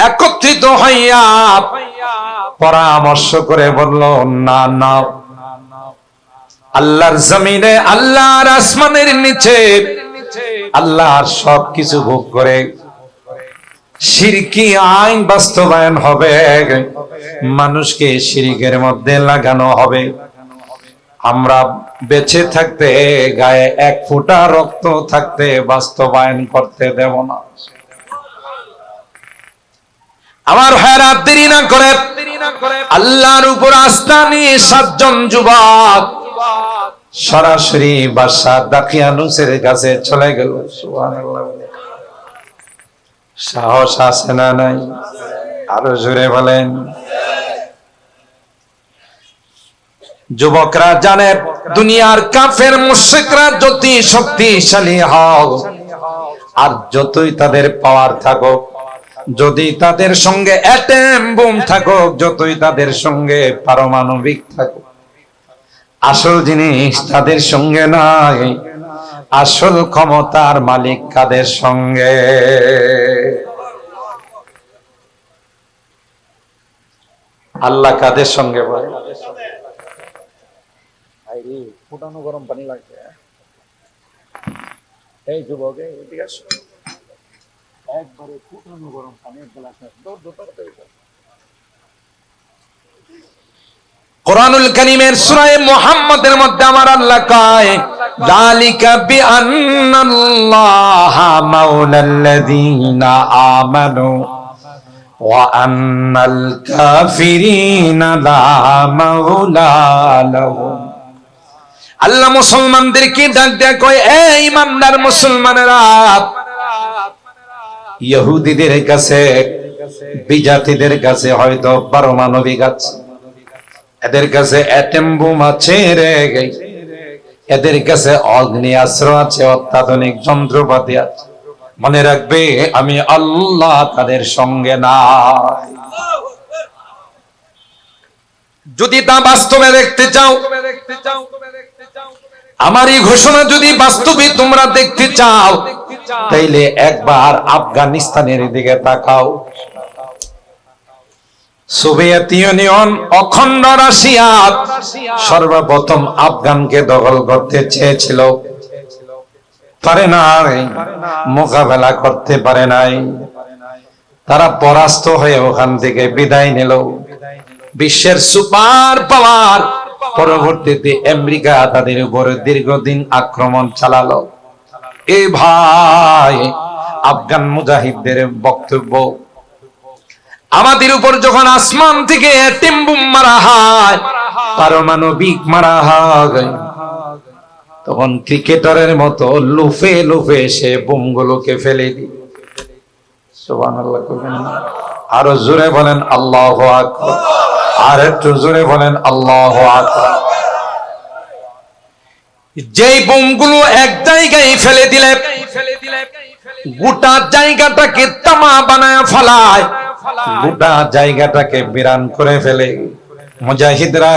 একত্রিত হইয়া পরামর্শ করে বলল, না না, আল্লাহর জমিনে, আল্লাহর আসমানের নিচে আল্লাহর সবকিছু ভোগ করে শিরকি আইন বাস্তবায়ন হবে, মানুষকে শিরকের মধ্যে লাগানো হবে। আমরা বেঁচে থাকতে, গায়ে এক ফোঁটা রক্ত থাকতে বাস্তবায়ন করতে দেব না। আমার ভাইরা, দেরি না করে আল্লাহর উপর আস্থা নিয়ে 7 জন যুবক সরাসরি বাদশা দাকিয়ানুসের কাছে চলে গেল। সুবহানাল্লাহ। সাহস আছে না নাই? আরো জোরে বলেন। যুবকরা জানে, দুনিয়ার কাফের মুশরিকরা যতই শক্তিশালী হোক আর যতই তাদের পাওয়ার থাকুক, যদি তাদের সঙ্গে অ্যাটম বোম থাকুক, যতই তাদের সঙ্গে পারমাণবিক থাকুক, আসল জিনিস তাদের সঙ্গে নাই। আসল ক্ষমতার মালিক কাদের সঙ্গে? আল্লাহ কাদের সঙ্গে? বলে ফুটানো গরম পানি লাগবে। এই যুবক, এদিকে আসো, একবারে ফুটানো গরম পানির গ্লাস কোরআনুল কারীমের সূরা মুহাম্মাদের মধ্যে আমার আল্লাহ কয়, যালিকা বিআন্নাল্লাহা মাওলাল্লাযীনা আমানু ওয়া আন্নাল কাফিরিনা লা মাওলা লাহুম। আল্লাহ মুসলমানদেরকে ডাক দেয়া কয়, এ ঈমানদার মুসলমানেরা, ইহুদিদের কাছে, বিজাতিদের কাছে হয়তো পারমাণবিক আছে, এদের কাছে অ্যাটম বোম আছে রে, এদের কাছে অগ্নিয়াস্ত্র আছে, অত্যাধুনিক যন্ত্রপাতি আছে। মনে রাখবে, আমি আল্লাহ তাদের সঙ্গে নাই। যদি তা বাস্তবে দেখতে চাও, আমার এই ঘোষণা যদি বাস্তবে তোমরা দেখতে চাও, তাইলে একবার আফগানিস্তানের দিকে তাকাও। সোভিয়েত ইউনিয়ন, অখণ্ড রাশিয়া সর্বপ্রথম আফগানকে দখল করতে চেয়েছিল, পারে নাই, মোকাবেলা করতে পারে নাই। তারা পরাস্ত হয়ে ওখান থেকে বিদায় নিল। বিশ্বের সুপার পাওয়ার পরবর্তীতে আমেরিকা তাদের উপর দীর্ঘদিন আক্রমণ চালালো। এই ভাই, আফগান মুজাহিদদের বক্তব্য, আমাদের উপর যখন আসমান থেকে অ্যাটম বোম মারা হয়, পারমাণবিক মারা হয়, তখন ক্রিকেটারের মতো লুফে লুফে সে বোমগুলোকে ফেলে দিই। সুবহানাল্লাহ। আরো জোরে বলেন আল্লাহু আকবার। আর একটু জোরে বলেন আল্লাহু আকবার। যেই বোমগুলো এক জায়গায় ফেলে দিলে গোটা জায়গাটাকে তামা বানায় ফেলায়, গোটা জায়গাটাকে বিরান করে ফেলে। মুজাহিদরা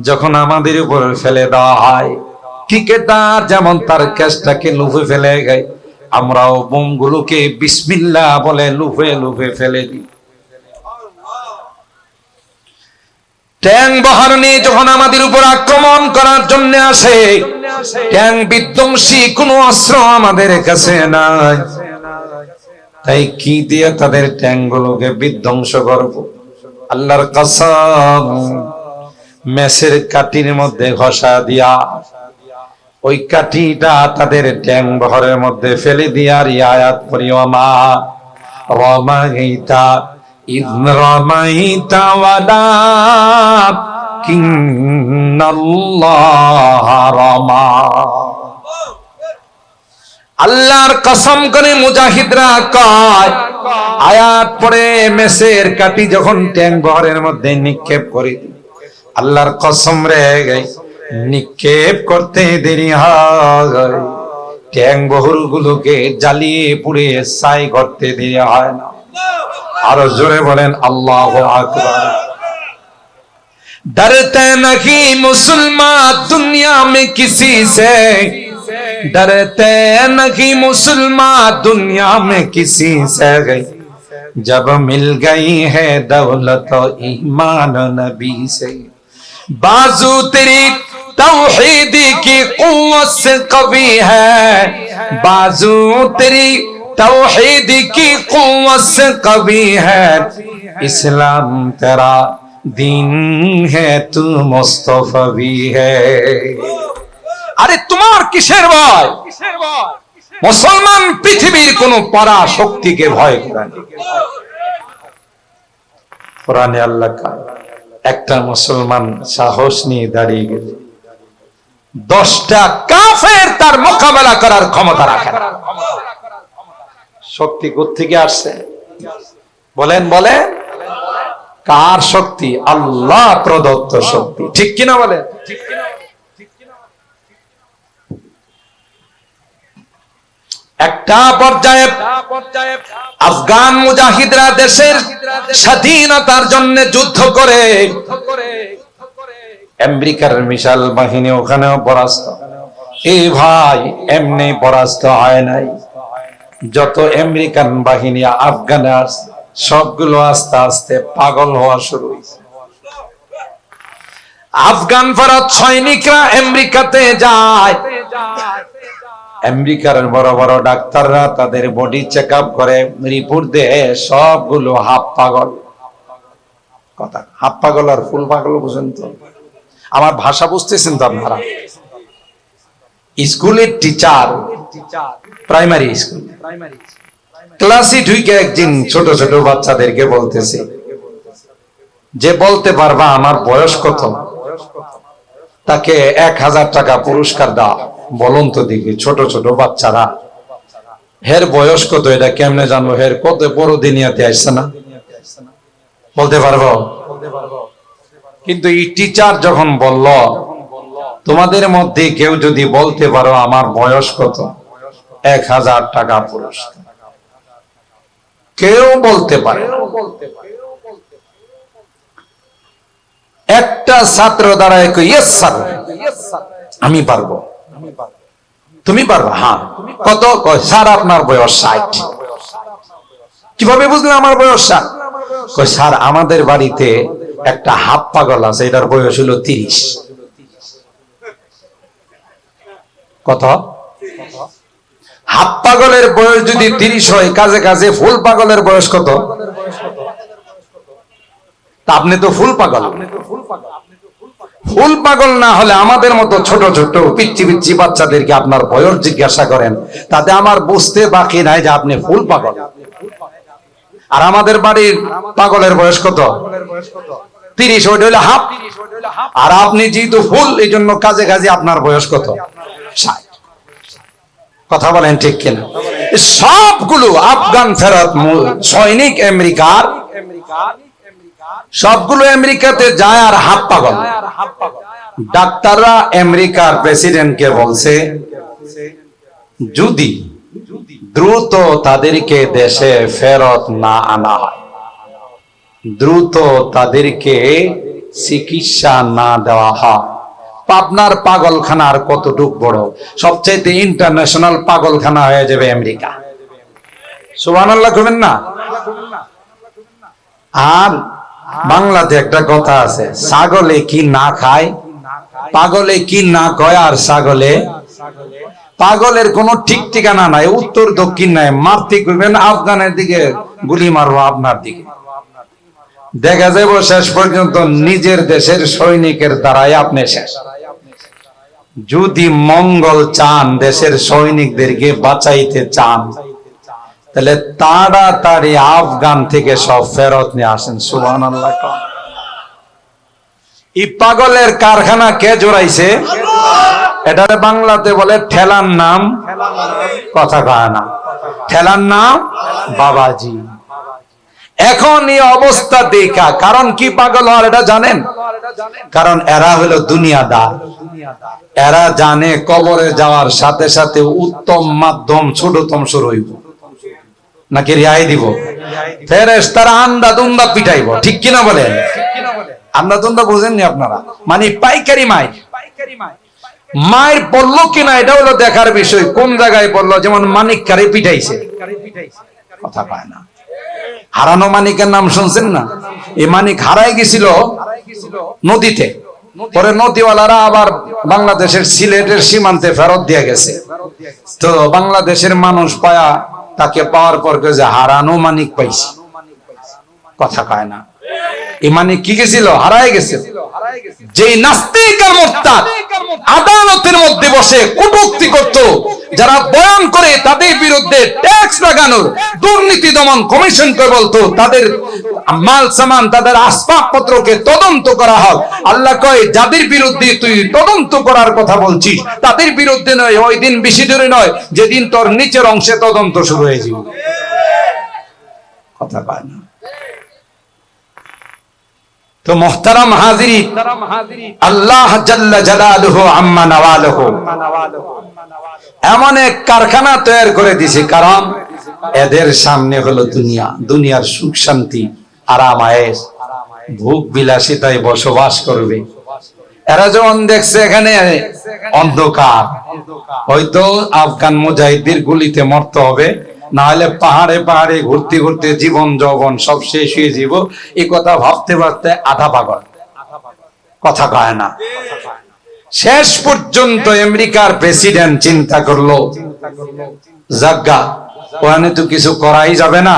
যখন আমাদের উপর ফেলে দেওয়া হয়, ক্রিকেটার যেমন তার ক্যাচটাকে লুফে ফেলে গায়, আমরাও বোমগুলোকে বিসমিল্লাহ বলে লুফে লুফে ফেলে দিই। ট্যাং বহর নিয়ে যখন আমাদের উপর আক্রমণ করার জন্য আসে, ট্যাং বিধ্বংসী কোনো অস্ত্র আমাদের কাছে নাই, তাই কি দিয়ে তাদের ট্যাংগুলোকে বিধ্বংস করব? আল্লাহর কসম, মেসের কাঠির মধ্যে ঘষা দিয়া ওই কাঠিটা তাদের ট্যাং বহরের মধ্যে ফেলে দিয়ার আয়াত পড়ি, ওমা রমাইতা ইয রমাইতা ওয়ালাকিন্নাল্লাহা রামা। আল্লাহর কসম করে মুজাহিদরা কয়, আয়াত পড়ে মেসের কাঠি যখন ট্যাং বহরের মধ্যে নিক্ষেপ করি, আল্লাহর কসম রে, নিক্ষেপ করতে দেরি হয়, ট্যাং বহর গুলোকে জ্বালিয়ে পুড়ে ছাই করতে দেরি হয় না। আরো জোরে বলেন আল্লাহু আকবার। डरते नहीं मुसलमान दुनिया में किसी से, डरते नहीं मुसलमान दुनिया में किसी से गई जब मिल गई है दौलत ईमान नबी से बाजू तेरी तौहीद की कुव्वत से कवी है बाजू तेरी तौहीद की कुव्वत से कवी है इस्लाम तेरा दीन है तू मुस्तफवी है আরে তোমার কিসের ভয় মুসলমান পৃথিবীর কোন পরা শক্তিকে ভয় করে না কোরআনে আল্লাহ একটা মুসলমান সাহস নিয়ে দাঁড়িয়ে গেল 10টা কাফের তার মোকাবেলা করার ক্ষমতা রাখে না শক্তি কোত্থেকে আসছে বলেন বলেন কার শক্তি আল্লাহ প্রদত্ত শক্তি ঠিক কিনা বলেন একটা পর্যায়ে আফগান মুজাহিদরা দেশের স্বাধীনতার জন্য যুদ্ধ করে আমেরিকার বিশাল বাহিনী ওখানেও পরাস্ত এই ভাই এমনি পরাস্ত হয় নাই যত আমেরিকান বাহিনী আফগানে আসছে সবগুলো আস্তে আস্তে পাগল হওয়া শুরু হয়েছে আফগান ফেরত সৈনিকরা আমেরিকাতে যায় আমেরিকার বড় বড় ডাক্তাররা তাদের বডি চেক আপ করে রিপোর্ট দেয় সবগুলো হাফ পাগল কথা হাফ পাগল আর ফুল পাগল বুঝেন তো আমার ভাষা বুঝতেছেন তো আপনারা স্কুলের টিচার প্রাইমারি স্কুল ক্লাসে ঢুকে একদিন ছোট ছোট বাচ্চাদেরকে বলতেছে যে বলতে পারবা আমার বয়স কত তাকে 1000 টাকা পুরস্কার দাও বলুন তো দেখি ছোট ছোট বাচ্চারা হের বয়স কত এটা কেমনে জানবো হের কত বড় দুনিয়াতে আসছে না বলতে পারবো কিন্তু এই টিচার যখন বলল তোমাদের মধ্যে কেউ যদি বলতে পারো আমার বয়স কত 1000 টাকা পুরস্কার কেউ বলতে পারে একটা ছাত্র দাঁড়ায় ইয়েস স্যার আমি পারবো তুমি পারবা হ্যাঁ কত স্যার আপনার বয়স 60 কিভাবে বুঝলেন আমার বয়স 60 স্যার আমাদের বাড়িতে একটা হাফ পাগল আছে এটার বয়স হলো 30 কত হাফ পাগলের বয়স যদি 30 হয় কাজে কাজে ফুল পাগলের বয়স কত তা আপনি তো ফুল পাগল ফুল পাগল না হলে আমাদের মতো ছোট ছোট পিচ্চি পিচ্চি বাচ্চাদেরকে আপনার বয়স জিজ্ঞাসা করেন তাতে আমার বুঝতে বাকি নাই যে আপনি ফুল পাগল আর আমাদের বাড়ির পাগলের বয়স কত 30 ওইটা হলো হাফ আর আপনি যেহেতু ফুল এই জন্য কাজে কাজে আপনার বয়স কত 60 কথা বলেন ঠিক কিনা সবগুলো আফগান ফেরত সৈনিক আমেরিকার সবগুলো আমেরিকাতে যায় আর হাফ পাগল ডাক্তাররা আমেরিকার প্রেসিডেন্টকে বলছে যদি দ্রুত তাদেরকে দেশে ফেরত না আনা হয় দ্রুত তাদেরকে চিকিৎসা না দেওয়া হয় পাবনার পাগলখানার কতটুক বড় সবচেয়ে ইন্টারন্যাশনাল পাগলখানা হয়ে যাবে আমেরিকা সুবহানাল্লাহ কইবেন না আর বাংলাতে একটা কথা আছে ছাগলে কি না খায় পাগলে কি না কয় আর ছাগলে পাগলের কোনো ঠিক ঠিকানা নাই উত্তর দক্ষিণ নাই মারতে কইবেন আফগানের দিকে গুলি মারবো আপনার দিকে দেখা যাবে শেষ পর্যন্ত নিজের দেশের সৈনিকের দ্বারাই আপনি শেষ যদি মঙ্গল চান দেশের সৈনিকদেরকে বাঁচাইতে চান তাহলে তাড়াতাড়ি আফগান থেকে সব ফেরত নিয়ে আসেন সুবহানাল্লাহ এই পাগলের কারখানা কে জোড়াইছে এটা বাংলাতে বলে ঠেলার নাম কথা কয় না ঠেলার নাম বাবাজি এখন এই অবস্থা দেখা কারণ কি পাগল হওয়ার এটা জানেন কারণ এরা হলো দুনিয়াদার এরা জানে কবরে যাওয়ার সাথে সাথে উত্তম মাধ্যম ছোটতম শুরু হইব নাকি রেহাই দিব ফেরেশতারা আন্দা দুন্দা পিটাইব ঠিক কিনা বলেন আন্দা দুন্দা বুঝেননি আপনারা মানে পাইকারি মাই মায়ের পড়লো কিনা এটা হলো দেখার বিষয়, কোন জায়গায় পড়লো। যেমন মানিক কারে পিটাইছে, কথা পায় না। হারানো মানিকের নাম শুনছেন না? এই মানিক হারাই গেছিল নদীতে, পরে নদীওয়ালারা আবার বাংলাদেশের সিলেটের সীমান্তে ফেরত দিয়ে গেছে। তো বাংলাদেশের মানুষ পায়া তাকে পাওয়ার পর যে হারানো মানিক পাইছে, কথা কয় না। এই মানিক কি গেছিল? হারাই গেছে। যে নাস্তিক আর মুরতাদ আদালতের মধ্যে বসে কটূক্তি করত, যারা বয়ান করে তাদের বিরুদ্ধে ট্যাক্স লাগানোর দুর্নীতি দমন কমিশনকে বলতো তাদের মাল সামান, তাদের আসবাবপত্রকে তদন্ত করা হোক। আল্লাহ কয় যাদের বিরুদ্ধে তুই তদন্ত করার কথা বলছিস তাদের বিরুদ্ধে নয়, ওই দিন বেশি দূরে নয় যেদিন তোর নিচের অংশে তদন্ত শুরু হয়ে যাবে, কথা পায় না। তো মুহতারাম হাজিরিন, আল্লাহ জাল্লা জালালুহু আম্মা নাওয়ালুহু এমন এক কারখানা তৈরি করে দিয়েছে, কারণ এদের সামনে হলো দুনিয়া, দুনিয়ার সুখ শান্তি আরাম আয়েশ ভোগ বিলাসিতায় বসবাস করবে। এরা যখন দেখছে এখানে অন্ধকার, হয়তো আফগান মুজাহিদের গুলিতে মরতে হবে, না হলে পাহাড়ে পাহাড়ে ঘুরতে ঘুরতে জীবন যৌবন সব শেষ হয়ে যাব, এই কথা ভাবতে ভাবতে আধা পাগল, কথা কয় না। শেষ পর্যন্ত আমেরিকার প্রেসিডেন্ট চিন্তা করলো জাগা ওখানে তো কিছু করাই যাবে না।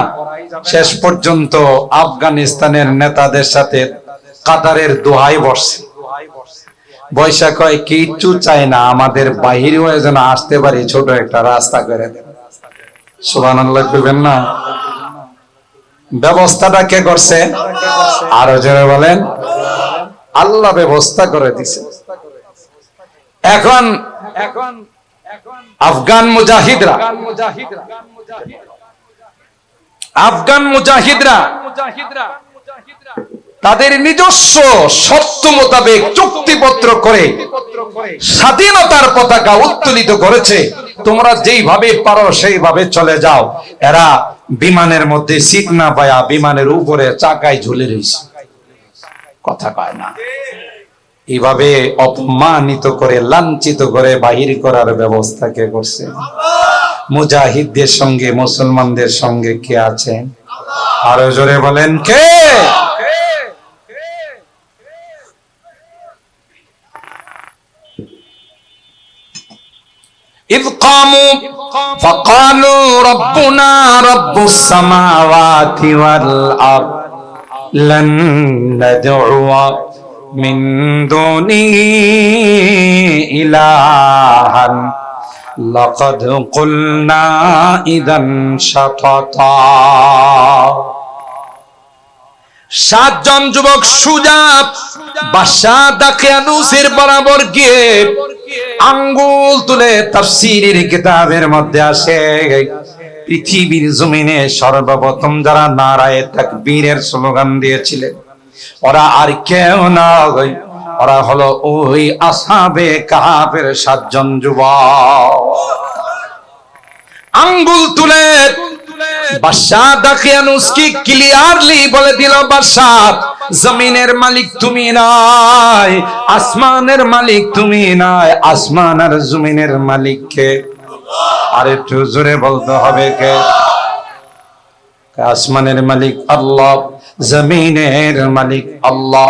শেষ পর্যন্ত আফগানিস্তানের নেতাদের সাথে কাতারের দোহাই বসছে, বৈশা কয় কিচ্ছু চাই না, আমাদের বাহির হয়ে যেন আসতে পারি, ছোট একটা রাস্তা করে দেন। সুবহানাল্লাহ কইবেন না? ব্যবস্থাটা কে করছে? আরো জোরে বলেন, আল্লাহ ব্যবস্থা করে দিছে। এখন আফগান মুজাহিদরা তাদের নিজস্ব শর্ত মোতাবেক চুক্তিপত্র করে স্বাধীনতার পতাকা উত্তোলিত করেছে, তোমরা যেইভাবে পারো সেইভাবে চলে যাও। এরা বিমানের মধ্যে সিট না পায়া বিমানের উপরে চাকায় ঝুলে রয়েছে, কথা কয় না। এইভাবে অপমানিত করে লাঞ্ছিত করে বাহির করার ব্যবস্থা কে করছে? মুজাহিদদের সঙ্গে মুসলমানদের সঙ্গে কে আছে? আরো জোরে বলেন কে? إذ قاموا فقالوا ربنا رب السماوات والأرض لن ندعو من دونه إلها لقد قلنا إذا شططا। সাতজন যুবক সুজা বাদশা দাকিয়ানুসের বরাবর গিয়ে আঙ্গুল তুলে তাফসীরের কিতাবের মধ্যে আসে, পৃথিবীর জমিনে সর্বপ্রথম যারা নারায়ে তাকবীরের স্লোগান দিয়েছিলেন ওরা আর কেউ নয়, ওরা হলো ওই আসহাবে কাহাফের সাতজন যুবক। আঙ্গুল তুলে বাদশা দাকিয়ানুস কি ক্লিয়ারলি বলে দিল, বাদশা জমিনের মালিক তুমি নয়, আসমানের মালিক তুমি নয়, আসমান আর জমিনের মালিক কে? আর একটু জোরে বলতে হবে কে? আসমানের মালিক আল্লাহ, জমিনের মালিক আল্লাহ।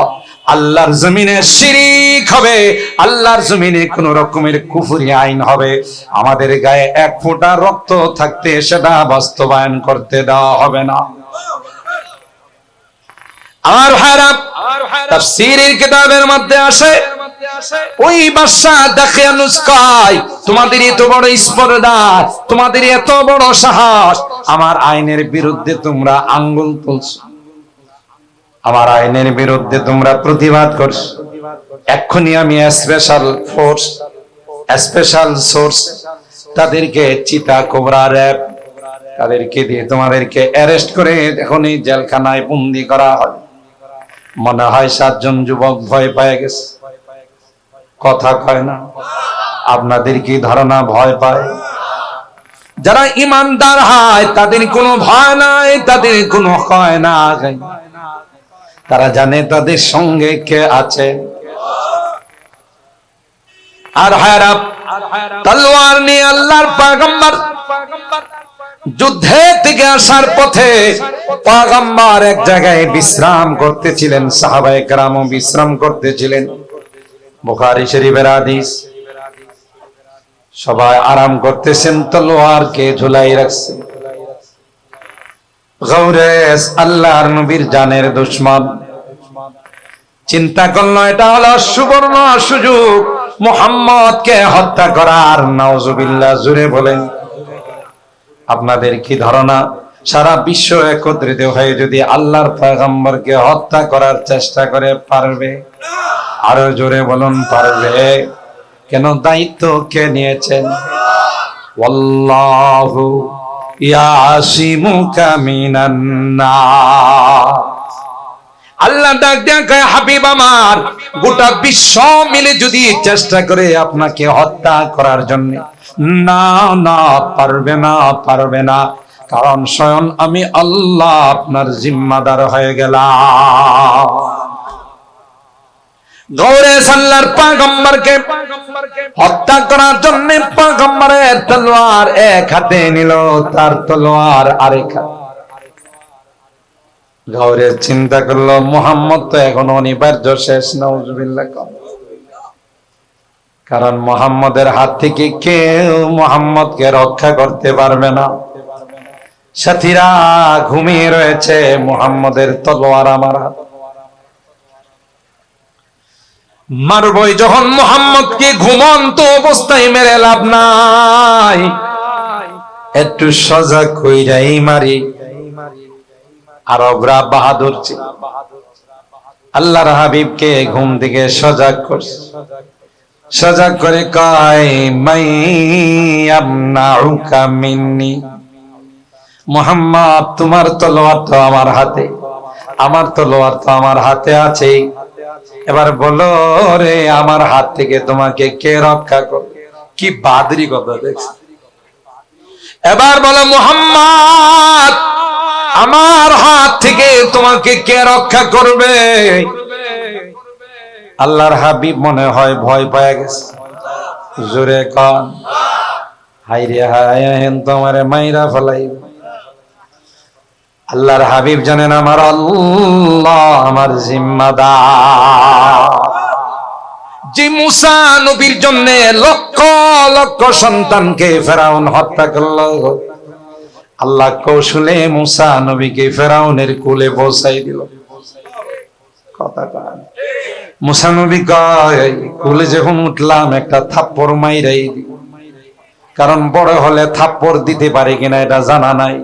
আল্লাহর জমিনে শিরিক হবে, আল্লাহর জমিনে কোন রকমের কুফরি আইন হবে, আমাদের গায়ে এক ফোঁটা রক্ত থাকতে সেটা বাস্তবায়ন করতে দেওয়া হবে না। আর হারাপ তাফসীরের কিতাবের মধ্যে আসে, ওই বাদশা দাকিয়ানুস কয় তোমাদের এত বড় স্পর্ধা, তোমাদের এত বড় সাহস, আমার আইনের বিরুদ্ধে তোমরা আঙ্গুল তুলছো, আমার আইনের বিরুদ্ধে তোমরা প্রতিবাদ করছো, এক্ষুনি আমি স্পেশাল ফোর্স স্পেশাল সোর্স তাদেরকে চিতা কোবরা র‍্যাব তাদেরকে দিয়ে তোমাদেরকে অ্যারেস্ট করে এখনই জেলখানায় বন্দী করা হয়। মনে হয় সাতজন যুবক ভয় পেয়ে গেছে, কথা কয় না। আপনাদের কি ধারণা ভয় পায়? যারা ইমানদার হয় তাদের কোনো ভয় নাই, তাদের কোনো ভয় না, তারা জানে তাদের সঙ্গে কে আছে। আর হায়রা তলোয়ার নিয়ে আল্লাহর পয়গম্বর যুদ্ধে থেকে আসার পথে পয়গম্বর এক জায়গায় বিশ্রাম করতেছিলেন, সাহাবায়ে কেরামও বিশ্রাম করতেছিলেন। বুখারী শরীফের হাদিস। সবাই আরাম করতেছেন, তলোয়ারকে ঝুলাই রাখছে। গৌরেস আল্লাহর নবীর জানের দুশমন চিন্তা করলো এটা হলো সুবর্ণ সুযোগ মুহাম্মদকে হত্যা করার। নাউজুবিল্লাহ, জোরে বলেন। আপনাদের কি ধারণা সারা বিশ্ব একত্রিত হয়ে যদি আল্লাহর পয়গম্বরকে হত্যা করার চেষ্টা করে পারবে? আরো জোরে বলুন, পারবে? কেন? দায়িত্ব কে নিয়েছেন? ওয়াল্লাহু ইয়াসিমুকা মিনান নাস। আল্লাহ ডাক দেয়া কয়, হাবিব আমার, গোটা বিশ্ব মিলে যদি চেষ্টা করে আপনাকে হত্যা করার জন্য, না না, পারবে না, পারবে না। কারণ স্বয়ং আমি আল্লাহ আপনার জিম্মাদার হয়ে গেলাম। গৌরে আল্লাহর পয়গম্বরকে হত্যা করার জন্য পয়গম্বরের তলোয়ার এক হাতে নিল, তার তলোয়ার আরেক হাতে। গৌরে চিন্তা করলো মুহাম্মদ তো এখন অনিবার্য শেষ। নাউজুবিল্লাহ। কারণ মুহাম্মদের হাত থেকে কেউ মুহাম্মদকে রক্ষা করতে পারবে না। সাথীরা ঘুমিয়ে রয়েছে, মুহাম্মদের তলোয়ার আমার হাত। মারবই যখন মুহাম্মদকে ঘুমন্ত অবস্থায় মেরে লাভ নাই, একটু সজাগ কইরাই মারি। আরবরা বাহাদুর ছিল, আল্লাহর হাবিবকে ঘুম থেকে সজাগ করছে। সজাগ করে কয়, মাইয়ামনাউকা মিন্নি, মুহাম্মদ তোমার তলোয়ার তো আমার হাতে, আমার তলোয়ার তো আমার হাতে আছে। এবার বলো রে, আমার হাত থেকে তোমাকে কে রক্ষা করবে? কি বাদরি কথা দেখছ। এবার বলো, মুহাম্মদ আমার হাত থেকে তোমাকে কে রক্ষা করবে? আল্লাহর হাবিব মনে হয় ভয় পেয়ে গেছে। জোরে কন, হাই রে হাই, তোমারে মাইরা ফেলাই। আল্লাহর হাবিব জানেন আমার আল্লাহ আমার জিম্মাদার। যে মুসা নবীর জন্য লক্ষ লক্ষ সন্তানকে ফেরাউন হত্যা করল, আল্লাহ কৌশলে মুসা নবীকে ফেরাউনের কুলে পৌঁছাই দিল। কথা কয়, মুসা নবী কয়, কুলে যখন উঠলাম একটা থাপ্পড় মাইরাই দিল। কারণ বড় হলে থাপ্পড় দিতে পারে কিনা এটা জানা নাই।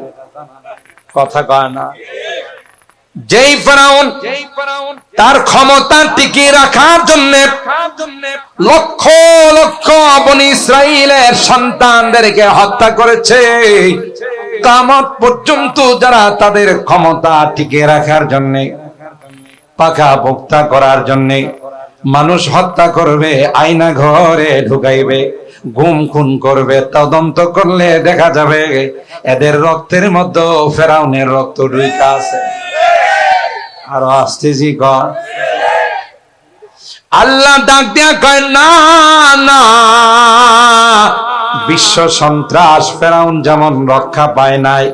কথা কয় না। যেই ফেরাউন তার ক্ষমতা টিকিয়ে রাখার জন্য লক্ষ লক্ষ বনি ইসরাইলের সন্তানদেরকে হত্যা করেছে, কিয়ামত পর্যন্ত যারা তাদের ক্ষমতা টিকিয়ে রাখার জন্য, পাকা ভোক্তা করার জন্য মানুষ হত্যা করবে, আয়না ঘরে ঢুকাইবে, গুম খুন করবে, তদন্ত করলে দেখা যাবে এদের রক্তের মধ্যে ফেরাউনের রক্ত ঢুইকা আছে। আর আসতেছি কর, আল্লাহ ডাক দিয়া কয়, না না, বিশ্ব সন্ত্রাস ফেরাউন যেমন রক্ষা পায় নাই,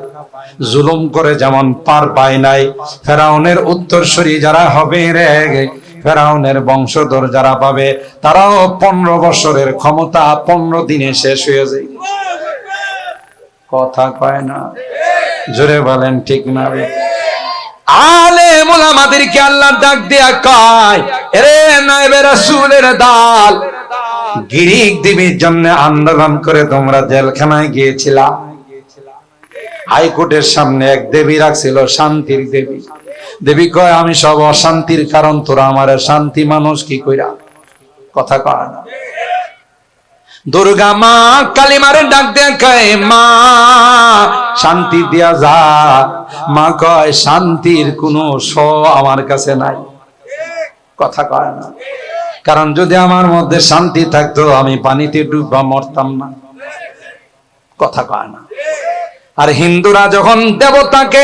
জুলুম করে যেমন পার পায় নাই, ফেরাউনের উত্তরসূরি যারা হবে রে, ফেরাউনের বংশধর যারা পাবে, তারাও 15 বছরের ক্ষমতা 15 দিনে শেষ হয়ে যায়। কথা কয় না, জোরে বলেন ঠিক না? আলেম ওলামাদেরকে আল্লাহ ডাক দিয়া কয়, এরে নায়েবে রাসূলের দল, গ্রিক দেবীর জন্য আন্দোলন করে তোমরা জেলখানায় গিয়েছিলা। হাইকোর্টের সামনে এক দেবী রাখছিল, শান্তির দেবী। দেবী কয়, আমি সব অশান্তির কারণ, তোরা আমার শান্তি মানুষ কি কইরা? কথা কয় না। দুর্গা মা কালিমারে ডাক দেয়া কয়, মা শান্তি দিয়া যা। মা কয়, শান্তির কোনো আমার কাছে নাই। কথা কয় না। কারণ যদি আমার মধ্যে শান্তি থাকতো আমি পানিতে ডুববা মরতাম না। কথা কয় না। আর হিন্দুরা যখন দেবতাকে,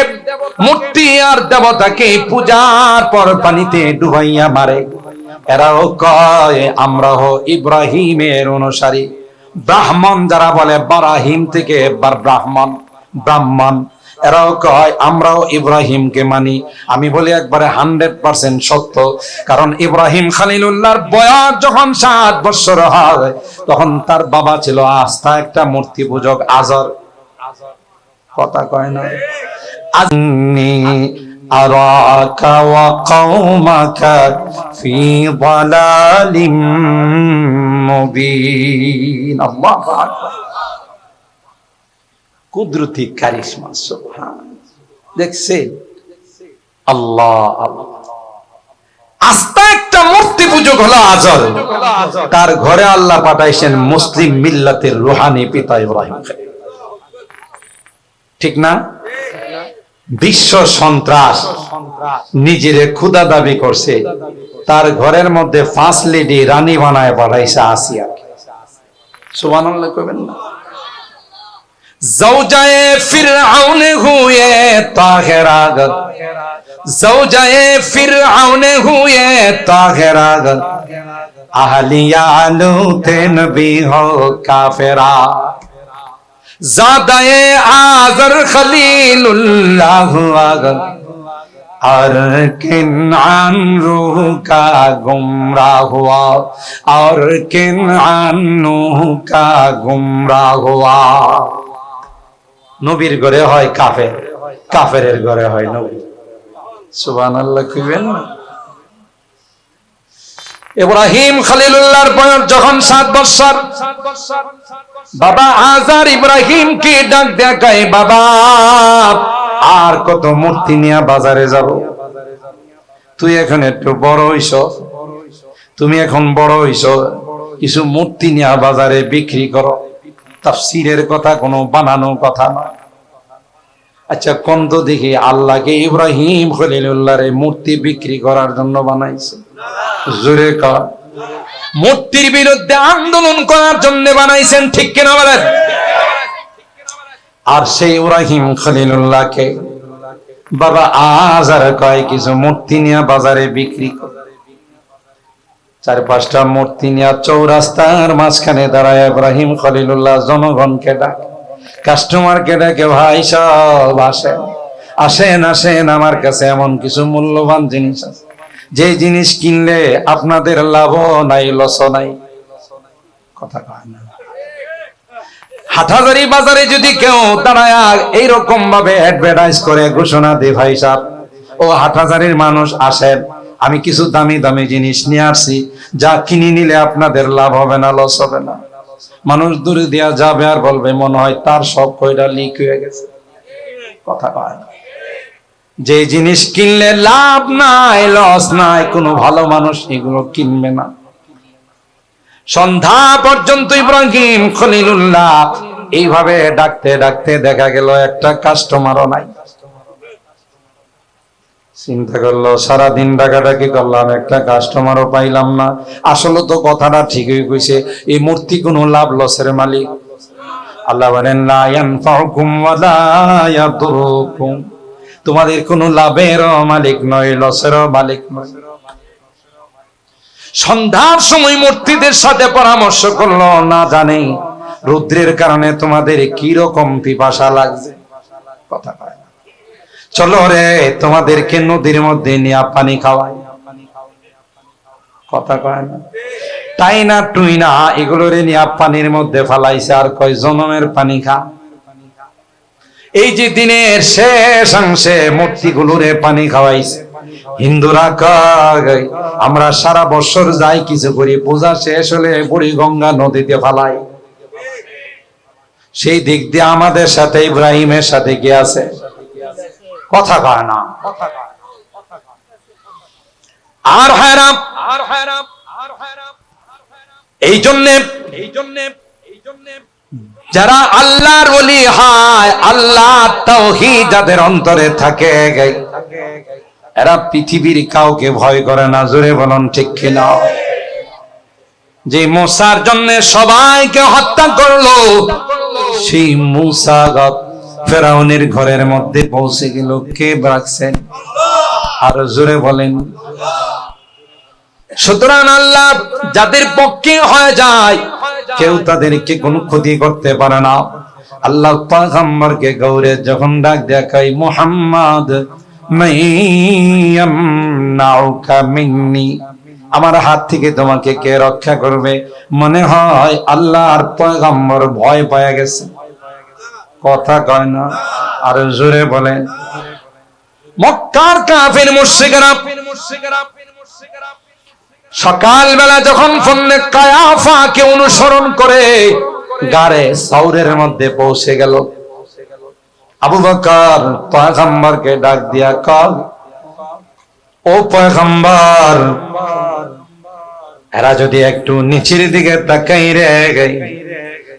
মূর্তি আর দেবতাকে পূজার পর পানিতে ডুবাইয়া মারে, এরাও কয় আমরা ইব্রাহিমের অনুসারী। ব্রাহ্মণ যারা বলে বারাহিম থেকে ব্রাহ্মণ, ব্রাহ্মণ, এরাও কয় আমরাও ইব্রাহিমকে মানি। আমি বলি একবারে 100% সত্য। কারণ ইব্রাহিম খলিলুল্লাহর বয়স যখন 7 বছর হয়, তখন তার বাবা ছিল আস্থা একটা মূর্তি পূজক আজর। কথা কয় না? আন্নি আরাকা ওয়া কওমাকা ফি দালালিম মুবিন। আল্লাহু আকবার। কুদরতি কারিশমা, সুবহান। দেখছেন? আল্লাহ আল্লাহ। আস্থা একটা মূর্তি পূজক হলো আজর। তার ঘরে আল্লাহ পাঠাইছেন মুসলিম মিল্লাতের রুহানি পিতা ইব্রাহিম। ঠিক না? বিশ্ব সন্ত্রাস নিজের ক্ষুদা দাবি করছে, তার ঘরের মধ্যে 5 লেডি রানী বানায় পাঠাইছে আসিয়া। সুবহানাল্লাহ কইবেন না? زوجائے فرعون ہوئے طاہراغت، زوجائے فرعون ہوئے طاہراغت، اہلیہ لوط نبی ہو کافرہ، زادہ آزر خلیل اللہ آغت، اور کنعان روح کا گمراہ ہوا، اور کنعان روح کا گمراہ ہوا। নবীর ঘরে হয় কাফের, কাফেরের ঘরে হয় নবী। সুবহানাল্লাহ কইবেন না? ইব্রাহিম খলিলুল্লাহর বয়স যখন 7 বছর, বাবা আজার ইব্রাহিমকে ডাক দেয়, বাবা আর কত মূর্তি নিয়ে বাজারে যাব? তুই এখন একটু বড় হইছ, তুমি এখন বড় হইছ, কিছু মূর্তি নিয়ে বাজারে বিক্রি করো। তাফসীরের কথা, কোনো বানানো কথা না। আচ্ছা কোন তো দেখি আল্লাহকে ইব্রাহিম খলিলুল্লাহর মূর্তি বিক্রি করার জন্য বানাইছে? জোরে কর। মূর্তির বিরুদ্ধে আন্দোলন করার জন্য বানাইছেন, ঠিক কিনা বলেন? আর সেই ইব্রাহিম খলিলুল্লাহকে বাবা আজার কয় কিছু মূর্তি নিয়ে বাজারে বিক্রি কর। 4-5টা মূর্তি নিয়ে চৌরাস্তার মাঝখানে দাঁড়ায় ইব্রাহিম খলিলুল্লাহ জনগণকে ডাকে, কাস্টমারকে ডাকে, ভাই সব আসেন, আসেন আসেন, আমার কাছে এমন কিছু মূল্যবান জিনিস আছে যে জিনিস কিনলে আপনাদের লাভও নাই, লসও নাই। কথা কয় না? হাটহাজারী বাজারে যদি কেউ দাঁড়ায় এইরকম ভাবে অ্যাডভার্টাইজ করে, ঘোষণা দে, ভাই সাহেব ও হাটহাজারীর মানুষ আসেন, আমি কিছু দামি দামি জিনিস নিয়ে আসছি, যা কিনে নিলে আপনাদের লাভ হবে না, লস হবে না। মানুষ দূরে দেয়া যাবে আর বলবে মনে হয় তার সব কয়টা লিক হয়ে গেছে। কথা কয় না? যে জিনিস কিনলে লাভ নাই, লস নাই, কোনো ভালো মানুষ এগুলো কিনবে না। সন্ধ্যা পর্যন্ত ইব্রাহিম খলিলুল্লাহ এইভাবে ডাকতে ডাকতে দেখা গেল একটা কাস্টমারও নাই। চিন্তা করলো সারাদিন ডাকাডাকি করলাম, একটা কাস্টমারও পাইলাম না। আসলে তো কথাটা ঠিকই কইছে, এই মূর্তি কোনো লাভ লসের মালিক। আল্লাহ বলেন লা ইয়ানফাউকুম ওয়ালা ইয়াদুরুকুম, তোমাদের কোনো লাভেরও মালিক নয়, লসেরও মালিক নয়। সন্ধ্যার সময় মূর্তিদের সাথে পরামর্শ করলো, না জানি রৌদ্রের কারণে তোমাদের কি রকম পিপাসা লাগছে। কথা কয় না? চলো রে তোমাদেরকে নদীর মধ্যে নিয়ে পানি খাওয়াই। কথা কয় না? তাই না টুই না এগুলো রে নিয়ে পানির মধ্যে ফালাইছে, আর কয় জনমের পানি খা। এই যে দিনের শেষ অংশে মূর্তিগুলোরে পানি খাওয়াইছে। হিন্দুরা কয় আমরা সারা বছর যাই কিছু করি, পূজা শেষ হলে বুড়ি গঙ্গা নদীতে ফালাই। সেই দিক দিয়ে আমাদের সাথে ইব্রাহিমের সাথে কি আছে? কথা কয় না? আর হারাম, এই জন্য যারা আল্লাহর ওলি হয়, আল্লাহ তাওহীদ যাদের অন্তরে থাকে, এরা পৃথিবীর কাউকে ভয় করে না। জোরে বলুন ঠিক কিনা? যে মুসার জন্য সবাইকে হত্যা করলো, সেই মুসা ফেরাউনের ঘরের মধ্যে পৌঁছে গেল, কে রাখছেন? আর জোরে বলেন। সুতরাং আল্লাহ যাদের পক্ষে হয়ে যায় কেউ তাদেরকে কোনো ক্ষতি করতে পারে না। আল্লাহ পয়গম্বরকে গৌরে যখন ডাক দেখাই, মুহাম্মদ মাইয়ামনাউকা মিন্নি, আমার হাত থেকে তোমাকে কে রক্ষা করবে? মনে হয় আল্লাহর পয়গম্বর ভয় পেয়ে গেছে, কথা কয় না, আর জোরে বলেন। মক্কার কাফির মুশরিকরা সকালবেলা যখন ফন্নে কায়াফাকে অনুসরণ করে গাড়ে সাউরের মধ্যে পৌঁছে গেল, আবু বকর পয়গম্বরকে ডাক দিয়া কল, ও পয়গম্বর, এরা যদি একটু নিচের দিকে তাকাই রে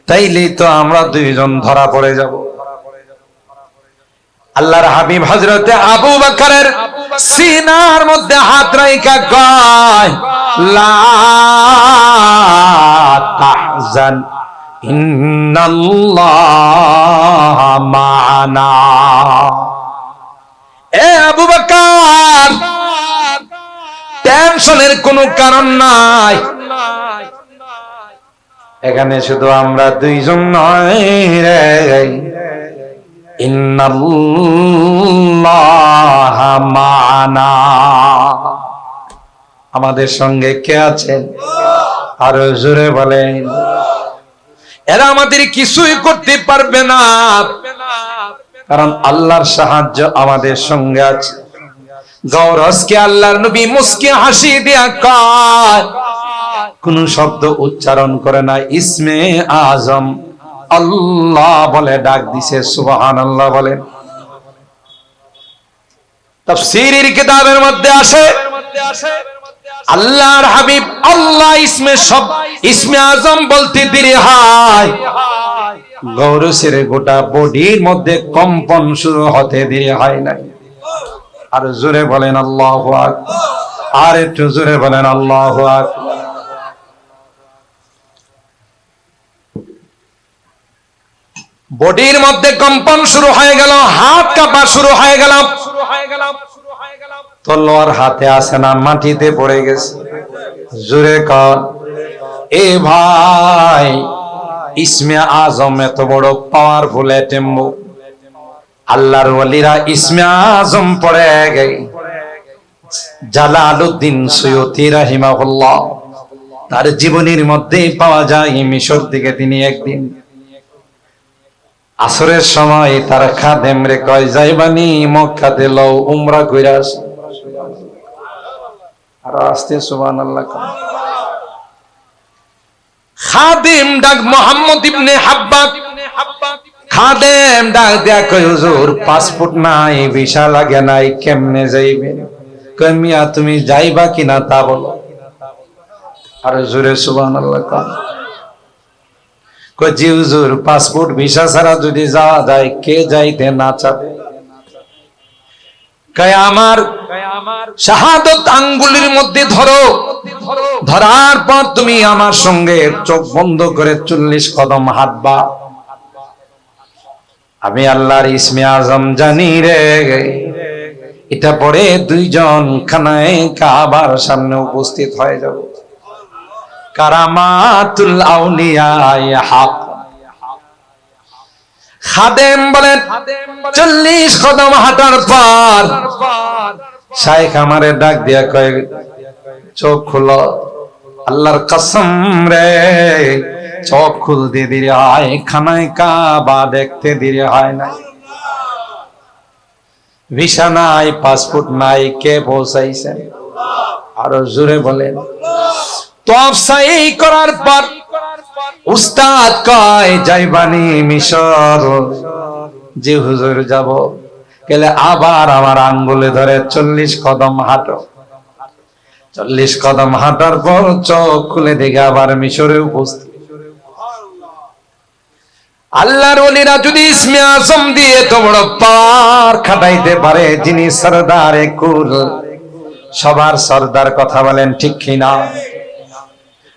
তাইলে তো আমরা দুইজন ধরা পড়ে যাব। আল্লাহর হাবিব হযরতে আবু বকরের সিনার মধ্যে হাত রাইখা কয়, লা তাহজান ইন্নাল্লাহ মা'ানা। এ আবু বকর, টেনশনের কোনো কারণ নাই, এখানে শুধু আমরা দুইজন নয় রে, ইন্নাল্লাহ মা'ানা, আমাদের সঙ্গে কে আছেন? আরো জোরে বলেন। এরা আমাদের কিছুই করতে পারবে না, কারণ আল্লাহর সাহায্য আমাদের সঙ্গে আছে। গৌরসকে আল্লাহর নবী মুস্কি হাসি দিয়া কয়, কোন শব্দ উচ্চারণ করে না, ইসমে আজম আল্লাহ বলে ডাক দিছে। সুবহানাল্লাহ বলেন। তাফসীরের কিতাবের মধ্যে আসে, আল্লাহর হাবিব আল্লাহ ইসমে আজম বলতে দেরি হয়, গৌরসের গোটা বডির মধ্যে কম্পন শুরু হতে দেরি হয় না। আর জোরে বলেন আল্লাহু আকবার, আর একটু জোরে বলেন আল্লাহু আকবার। বডির মধ্যে কম্পন শুরু হয়ে গেল, হাত কাঁপা শুরু হয়ে গেল, তলোয়ার হাতে আসে না, মাটিতে পড়ে গেছে। জোরে কর, এ ভাই, ইসমে আজম এত বড় পাওয়ারফুল এটেম্বু, আল্লাহর ওয়ালিরা ইসমে আজম পড়ে গে। জালালউদ্দিন সুয়ুতি রাহিমাহুল্লাহ তার জীবনীর মধ্যে পাওয়া যায়, মিশর থেকে তিনি একদিন আসরের সময় তার খাদেম রে কয়, যাইবানি মক্কাতে লও, উমরা কইরা আসি। আর আস্তে সুবহানাল্লাহ। খাদেম ডাক মুহাম্মদ ইবনে হাব্বাব, খাদেম ডাক দেয়া কয়, হুজুর পাসপোর্ট নাই, ভিসা লাগে নাই, কেমনে যাইবেন? কয়, মিয়া তুমি যাইবা কিনা তা বলো। আর জোরে সুবহানাল্লাহ। কয়, জি হুজুর, পাসপোর্ট ভিসা ছাড়া যদি যাওয়া যায়, কে যাইতে না চাবে? কয়, আমার শাহাদত আঙ্গুলের মধ্যে ধরো, ধরার পর তুমি আমার সঙ্গে চোখ বন্ধ করে 40 কদম হাঁটবা। আমি আল্লাহর ইসমে আজম জানি রে, এটা পরে দুইজন খানায় কাবার সামনে উপস্থিত হয়ে যাব। কারামাতুল আউলিয়া হক। খাদেম বলেন, 40 কদম হাঁটার পর শাইখ আমারে ডাক দিয়া কয়, চোখ খুলো। আল্লাহর কসম রে, চোখ খুলতে দেরি হয়, খানায় কাবা দেখতে দেরি হয় না। ভিসা নাই, পাসপোর্ট নাই, কে পৌঁছাইছেন? আরো জোরে বলেন। তওয়াফ সাই করার পর উস্তাদ কয়, যাইবানি মিশর? জি হুজুর যাব। গেলে আবার আমার আঙ্গুলে ধরে 40 কদম হাঁটো। 40 কদম হাঁটার পর চোখ খুলে দেখে আবার মিশরে উপস্থিত। আল্লাহর ওলিরা যদি ইসমে আজম দিয়ে তো বড় পার খাটাইতে পারে, যিনি সরদারে কুল, সবার সরদার, কথা বলেন ঠিক কিনা?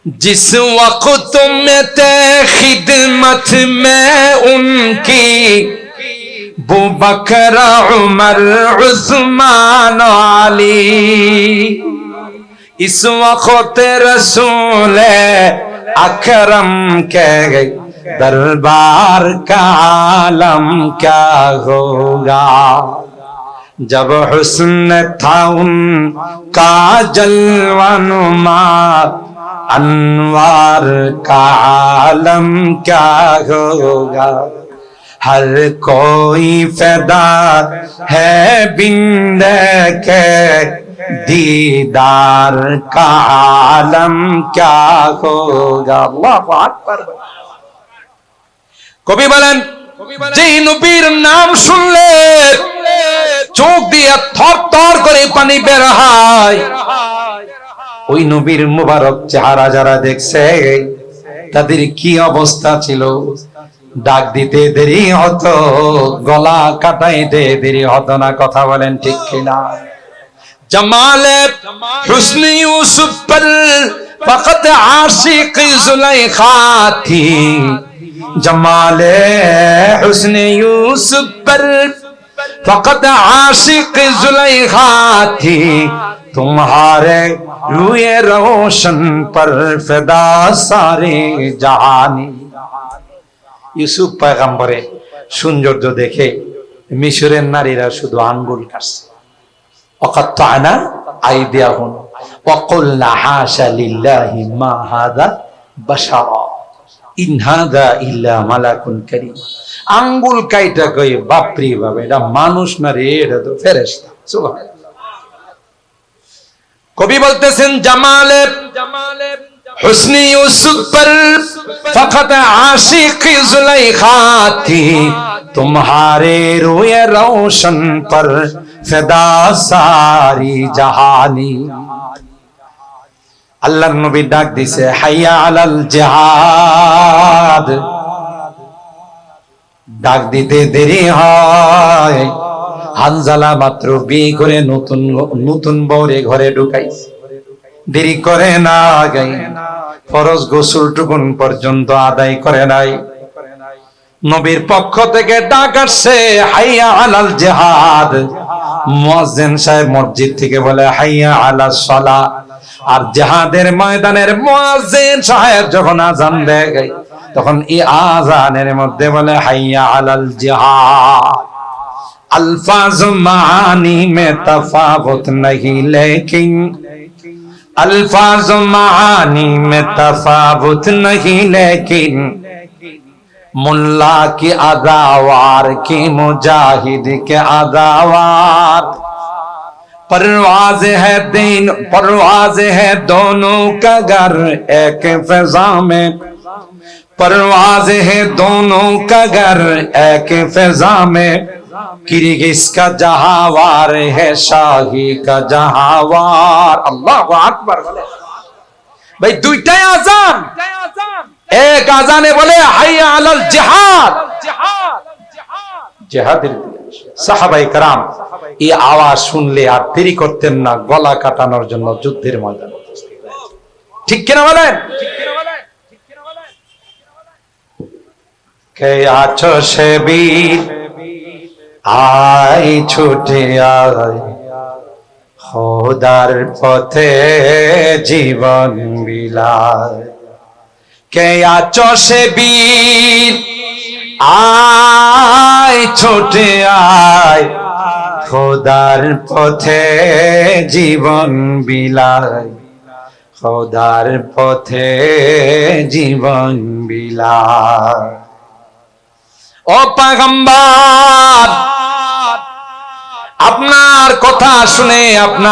जिस वक्त में ते खिदमत में उनकी बू बकर उमर उस्मान अली इस वक्त रसूल अकरम के दरबार का आलम क्या होगा। जब हुस्न था उनका जलवानुमा अनवार का आलम क्या होगा। हर कोई फिदा है बिंद के दीदार का आलम क्या होगा। अल्लाहु আকবার। কবি বলেন যেই নবীর নাম শুনলে চোখ দিয়ে থরথর করে পানি বের হয়, ওই নবীর মুবারক চেহারা যারা দেখছে তাদের কি অবস্থা ছিল। ডাক দিতে দেরি হতো, গলা কাটাইতে দেরি হতো না। কথা বলেন ঠিক কিনা। जमाले हुस्न यूसुफ पर फकत आशिक जुलेखा थी। जमाले हुस्न यूसुफ पर फकत आशिक जुलेखा थी। तुम्हारे रूए रोशन पर फिदा सारे जहानी। यूसुफ पैगम्बरे সৌন্দর্য দেখে মিশরের নারীরা শুধু আঙ্গুল কাটছে। وقطعنا أيديهم وقلنا حاشا لله ما هذا بشرا إن هذا إلا ملك كريم। আঙ্গুল কাইটা কই বাপরে বাপ, এটা মানুষ না রে, এটা তো ফেরেশতা। সুবহানাল্লাহ। কবি বলতেছেন জামালে হুসনি ইউসুফ पर फकत आशिक जुलेखा थी। तुम्हारे रोए रोशन पर फिदा सारी जहानी। আল্লাহর নবী ডাক দিছে হাইয়া আলাল জিহাদ। ডাক দিতে দেরি হয়। হানজালা মাত্র বিয়ে করে নতুন বউরে ঘরে ঢুকাইছে। দেরি করে না, গাই ফরজ গোসল টুকুন পর্যন্ত আদায় করে নাই। নবীর পক্ষ থেকে ডাক আসছে হাইয়া আলাল জিহাদ। মুয়াজ্জিন সাহেব মসজিদ থেকে বলে হাইয়া আলাস সালাহ। আর জিহাদের ময়দানের মুয়াজ্জিন সাহেব যখন আযান দেয় তখন এই আযানের মধ্যে বলে হাইয়া আলাল জিহাদ। अल्फाज मानी में तफावत नहीं लेकिन अल्फाज मानी में तफावत नहीं लेकिन मुल्ला की अदावार की मुजाहिद के अदावार। परवाज है दिन परवाज है दोनों का घर एक फिजा में। परवाज है दोनों का घर एक फिजा में। किर्गिज का जहावार है शाही का जहावार। अल्लाहु আকবার। ভাই দুইটাই আযান। এক আযানে বলে হাইয়া আলাল জিহাদ, জিহাদের সাহাবায়ে کرام এই আওয়াজ শুনলে আর দেরি করতেন না, গলা কাটানোর জন্য যুদ্ধের ময়দানে। ঠিক কিনা বলেন? কে আছো সে বীর আয় ছুটে আয়, খোদার পথে জীবন বিলায়। কে আছো সে বীর আয় ছুটে আয়, খোদার পথে জীবন বিলায়। খোদার পথে জীবন বিলায়। ও পয়গম্বর, আপনার কথা শুনে আপনার